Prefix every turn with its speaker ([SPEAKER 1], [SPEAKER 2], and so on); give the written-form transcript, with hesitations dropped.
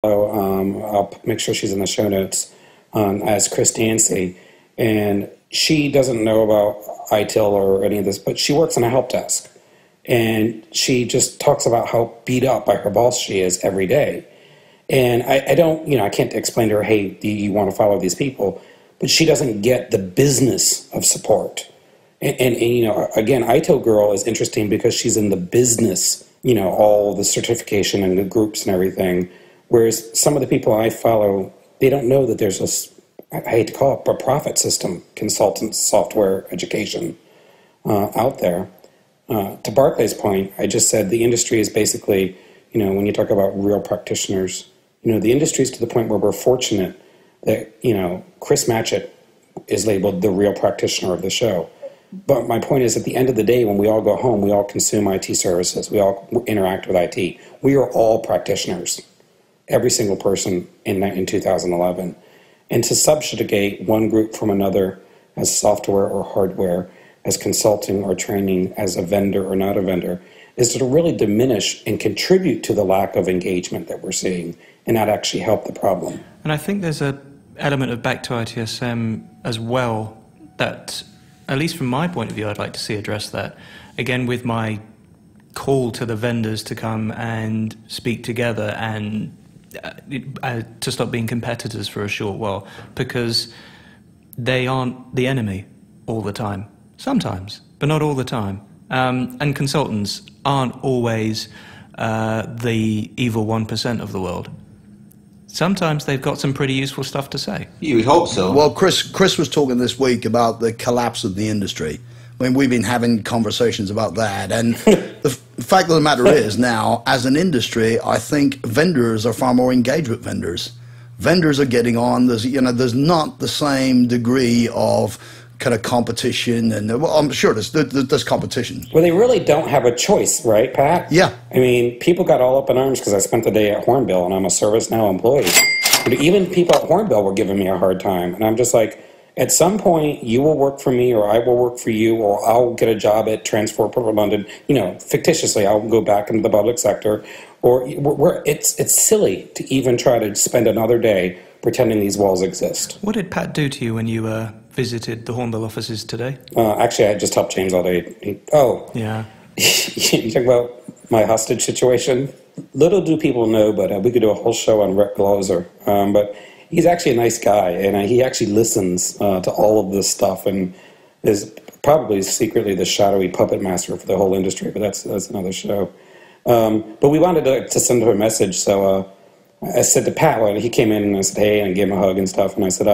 [SPEAKER 1] I'll make sure she's in the show notes, as Chris Dancy. And she doesn't know about ITIL or any of this, but she works on a help desk. And she just talks about how beat up by her boss she is every day. And I don't, I can't explain to her, hey, do you want to follow these people? But she doesn't get the business of support. And again, ITIL Girl is interesting because she's in the business, all the certification and the groups and everything. Whereas some of the people I follow, they don't know that there's this, I hate to call it, a profit system, consultant software education out there. To Barclay's point, I just said the industry is basically, when you talk about real practitioners, the industry is to the point where we're fortunate that, Chris Matchett is labeled the real practitioner of the show. But my point is, at the end of the day, when we all go home, we all consume IT services. We all interact with IT. We are all practitioners, every single person in 2011. And to subjugate one group from another as software or hardware, as consulting or training, as a vendor or not a vendor, is to really diminish and contribute to the lack of engagement that we're seeing and not actually help the problem.
[SPEAKER 2] And I think there's an element of back to ITSM as well that, at least from my point of view, I'd like to see address that. Again, with my call to the vendors to come and speak together and to stop being competitors for a short while, because they aren't the enemy all the time. Sometimes, but not all the time. And consultants aren't always the evil 1% of the world. Sometimes they've got some pretty useful stuff to say.
[SPEAKER 3] You would hope so.
[SPEAKER 4] Well, Chris was talking this week about the collapse of the industry. I mean, we've been having conversations about that. And the fact of the matter is now, as an industry, I think vendors are far more engaged with vendors. Vendors are getting on. There's not the same degree of kind of competition, and well, I'm sure there's competition.
[SPEAKER 1] Well, they really don't have a choice, right, Pat?
[SPEAKER 4] Yeah.
[SPEAKER 1] I mean, people got all up in arms because I spent the day at Hornbill, and I'm a ServiceNow employee. But even people at Hornbill were giving me a hard time, and I'm just like, at some point, you will work for me, or I will work for you, or I'll get a job at Transport for London. Fictitiously, I'll go back into the public sector, or it's silly to even try to spend another day pretending these walls exist.
[SPEAKER 2] What did Pat do to you when you visited the Hornbill offices today?
[SPEAKER 1] Actually, I just helped James all day.
[SPEAKER 2] Yeah.
[SPEAKER 1] You talk about my hostage situation? Little do people know, but we could do a whole show on Rhett Glauser. But he's actually a nice guy, and he actually listens to all of this stuff and is probably secretly the shadowy puppet master for the whole industry, but that's another show. But we wanted to send him a message, so I said to Pat, he came in and I said, hey, and I gave him a hug and stuff, and I said,